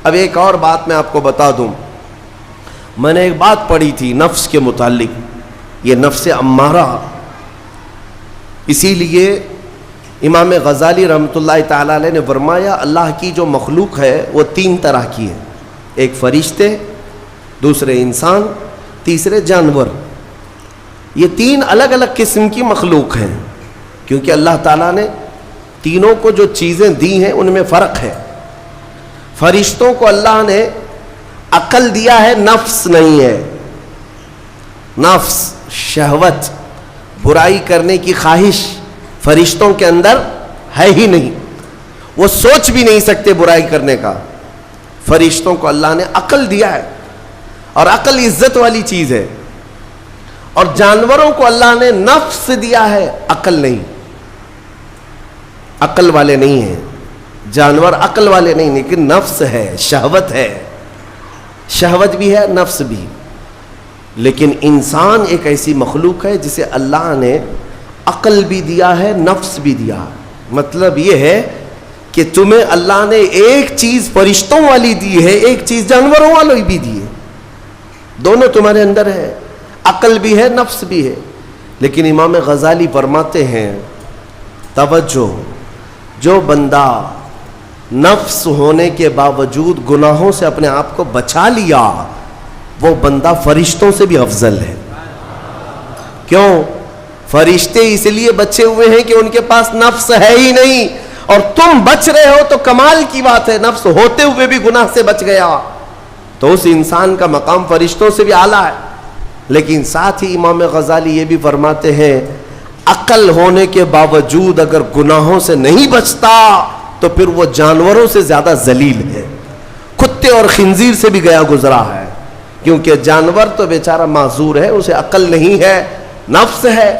اب ایک اور بات میں آپ کو بتا دوں، میں نے ایک بات پڑھی تھی نفس کے متعلق، یہ نفس امارہ، اسی لیے امام غزالی رحمۃ اللہ تعالی علیہ نے فرمایا اللہ کی جو مخلوق ہے وہ تین طرح کی ہے، ایک فرشتے، دوسرے انسان، تیسرے جانور۔ یہ تین الگ الگ قسم کی مخلوق ہیں، کیونکہ اللہ تعالیٰ نے تینوں کو جو چیزیں دی ہیں ان میں فرق ہے۔ فرشتوں کو اللہ نے عقل دیا ہے، نفس نہیں ہے۔ نفس، شہوت، برائی کرنے کی خواہش فرشتوں کے اندر ہے ہی نہیں، وہ سوچ بھی نہیں سکتے برائی کرنے کا۔ فرشتوں کو اللہ نے عقل دیا ہے، اور عقل عزت والی چیز ہے۔ اور جانوروں کو اللہ نے نفس دیا ہے، عقل نہیں، عقل والے نہیں ہیں جانور، عقل والے نہیں، لیکن نفس ہے، شہوت ہے، شہوت بھی ہے، نفس بھی۔ لیکن انسان ایک ایسی مخلوق ہے جسے اللہ نے عقل بھی دیا ہے، نفس بھی دیا۔ مطلب یہ ہے کہ تمہیں اللہ نے ایک چیز فرشتوں والی دی ہے، ایک چیز جانوروں والی بھی دی ہے، دونوں تمہارے اندر ہے، عقل بھی ہے، نفس بھی ہے۔ لیکن امام غزالی فرماتے ہیں توجہ، جو بندہ نفس ہونے کے باوجود گناہوں سے اپنے آپ کو بچا لیا، وہ بندہ فرشتوں سے بھی افضل ہے۔ کیوں؟ فرشتے اس لیے بچے ہوئے ہیں کہ ان کے پاس نفس ہے ہی نہیں، اور تم بچ رہے ہو تو کمال کی بات ہے، نفس ہوتے ہوئے بھی گناہ سے بچ گیا تو اس انسان کا مقام فرشتوں سے بھی اعلیٰ ہے۔ لیکن ساتھ ہی امام غزالی یہ بھی فرماتے ہیں عقل ہونے کے باوجود اگر گناہوں سے نہیں بچتا تو پھر وہ جانوروں سے زیادہ ذلیل ہے، کتے اور خنزیر سے بھی گیا گزرا ہے، کیونکہ جانور تو بیچارہ معذور ہے، اسے عقل نہیں ہے، نفس ہے۔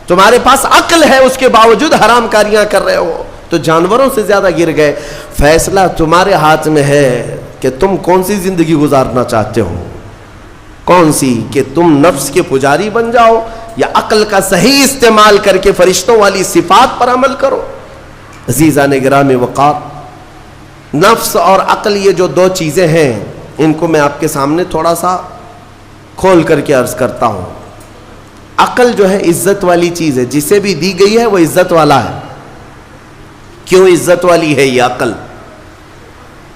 تمہارے پاس عقل ہے، اس کے باوجود حرام کاریاں کر رہے ہو تو جانوروں سے زیادہ گر گئے۔ فیصلہ تمہارے ہاتھ میں ہے کہ تم کون سی زندگی گزارنا چاہتے ہو، کون سی، کہ تم نفس کے پجاری بن جاؤ یا عقل کا صحیح استعمال کر کے فرشتوں والی صفات پر عمل کرو۔ عزیزان گرامی وقار، نفس اور عقل یہ جو دو چیزیں ہیں، ان کو میں آپ کے سامنے تھوڑا سا کھول کر کے عرض کرتا ہوں۔ عقل جو ہے عزت والی چیز ہے، جسے بھی دی گئی ہے وہ عزت والا ہے۔ کیوں عزت والی ہے یہ عقل؟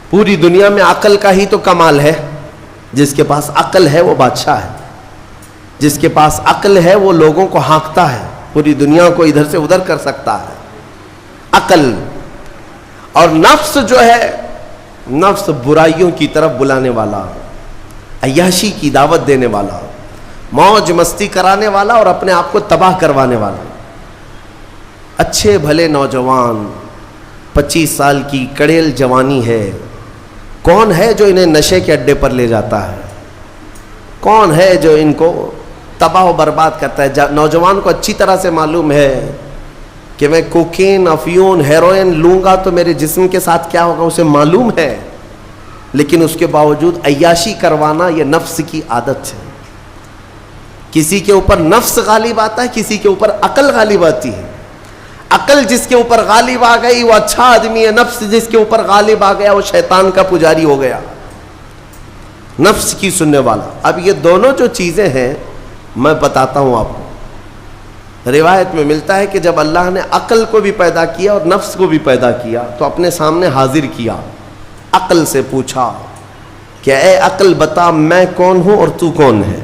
پوری دنیا میں عقل کا ہی تو کمال ہے، جس کے پاس عقل ہے وہ بادشاہ ہے، جس کے پاس عقل ہے وہ لوگوں کو ہانکتا ہے، پوری دنیا کو ادھر سے ادھر کر سکتا ہے۔ عقل اور نفس جو ہے، نفس برائیوں کی طرف بلانے والا، عیاشی کی دعوت دینے والا، موج مستی کرانے والا اور اپنے آپ کو تباہ کروانے والا۔ اچھے بھلے نوجوان، 25 سال کی کڑیل جوانی ہے، کون ہے جو انہیں نشے کے اڈے پر لے جاتا ہے؟ کون ہے جو ان کو تباہ و برباد کرتا ہے؟ نوجوان کو اچھی طرح سے معلوم ہے کہ میں کوکین، افیون، ہیروئن لوں گا تو میرے جسم کے ساتھ کیا ہوگا، اسے معلوم ہے، لیکن اس کے باوجود عیاشی کروانا یہ نفس کی عادت ہے۔ کسی کے اوپر نفس غالب آتا ہے، کسی کے اوپر عقل غالب آتی ہے۔ عقل جس کے اوپر غالب آ گئی وہ اچھا آدمی ہے، نفس جس کے اوپر غالب آ گیا وہ شیطان کا پجاری ہو گیا، نفس کی سننے والا۔ اب یہ دونوں جو چیزیں ہیں میں بتاتا ہوں آپ کو۔ روایت میں ملتا ہے کہ جب اللہ نے عقل کو بھی پیدا کیا اور نفس کو بھی پیدا کیا تو اپنے سامنے حاضر کیا، عقل سے پوچھا کہ اے عقل بتا میں کون ہوں اور تو کون ہے؟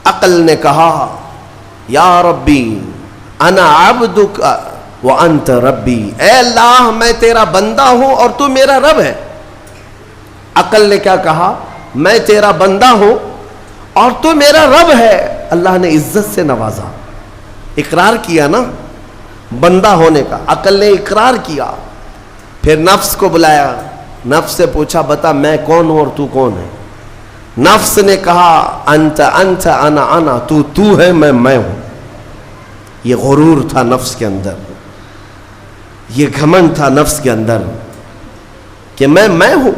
عقل نے کہا یا ربی انا عبدک وانت ربی، اے اللہ میں تیرا بندہ ہوں اور تو میرا رب ہے۔ عقل نے کیا کہا؟ میں تیرا بندہ ہوں اور تو میرا رب ہے۔ اللہ نے عزت سے نوازا، اقرار کیا نا بندہ ہونے کا، عقل نے اقرار کیا۔ پھر نفس کو بلایا، نفس سے پوچھا بتا میں کون ہوں اور تو کون ہے؟ نفس نے کہا انت انت انا انا، تو ہے میں ہوں۔ یہ غرور تھا نفس کے اندر، یہ گھمنڈ تھا نفس کے اندر کہ میں ہوں۔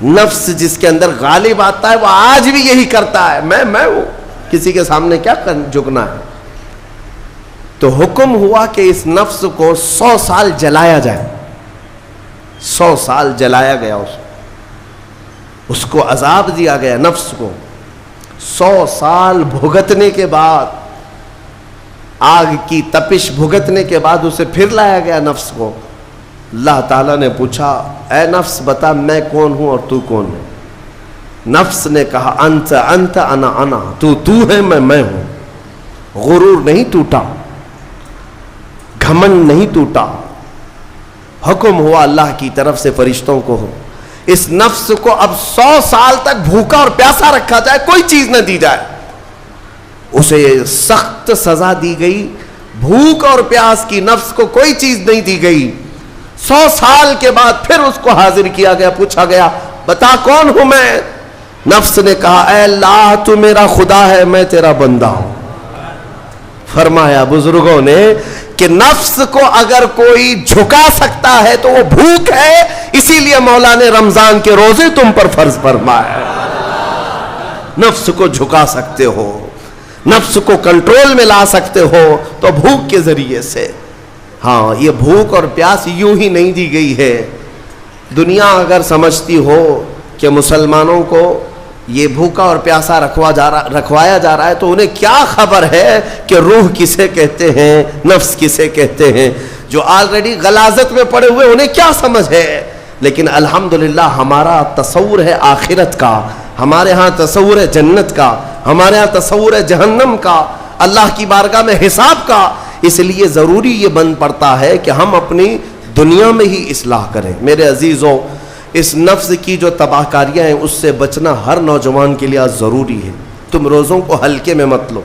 نفس جس کے اندر غالب آتا ہے وہ آج بھی یہی کرتا ہے، میں ہوں، کسی کے سامنے کیا جھکنا ہے۔ تو حکم ہوا کہ اس نفس کو 100 سال جلایا جائے۔ 100 سال جلایا گیا اس کو۔ اس کو عذاب دیا گیا نفس کو. 100 سال بھگتنے کے بعد, آگ کی تپش بھگتنے کے بعد اسے پھر لایا گیا نفس کو. اللہ تعالیٰ نے پوچھا اے نفس بتا میں کون ہوں اور تو کون ہے؟ نفس نے کہا انت انت انا انا, تو ہے میں ہوں. غرور نہیں ٹوٹا, گھمنڈ نہیں ٹوٹا. حکم ہوا اللہ کی طرف سے فرشتوں کو, اس نفس کو اب 100 سال تک بھوکا اور پیاسا رکھا جائے, کوئی چیز نہ دی جائے. اسے سخت سزا دی گئی. بھوک اور پیاس کی نفس کو کوئی چیز نہیں دی گئی. 100 سال کے بعد پھر اس کو حاضر کیا گیا, پوچھا گیا بتا کون ہوں میں؟ نفس نے کہا اے اللہ تو میرا خدا ہے, میں تیرا بندہ ہوں. فرمایا بزرگوں نے کہ نفس کو اگر کوئی جھکا سکتا ہے تو وہ بھوک ہے, اسی لیے مولا نے رمضان کے روزے تم پر فرض فرمایا. نفس کو جھکا سکتے ہو, نفس کو کنٹرول میں لا سکتے ہو تو بھوک کے ذریعے سے. ہاں یہ بھوک اور پیاس یوں ہی نہیں دی گئی ہے. دنیا اگر سمجھتی ہو کہ مسلمانوں کو یہ بھوکا اور پیاسا رکھوایا جا رہا ہے تو انہیں کیا خبر ہے کہ روح کسے کہتے ہیں, نفس کسے کہتے ہیں. جو آلریڈی غلاظت میں پڑے ہوئے انہیں کیا سمجھ ہے. لیکن الحمدللہ ہمارا تصور ہے آخرت کا, ہمارے ہاں تصور ہے جنت کا, ہمارے ہاں تصور ہے جہنم کا, اللہ کی بارگاہ میں حساب کا. اس لیے ضروری یہ بن پڑتا ہے کہ ہم اپنی دنیا میں ہی اصلاح کریں. میرے عزیزوں, اس نفس کی جو تباہ کاریاں ہیں اس سے بچنا ہر نوجوان کے لیے ضروری ہے. تم روزوں کو ہلکے میں مت لو.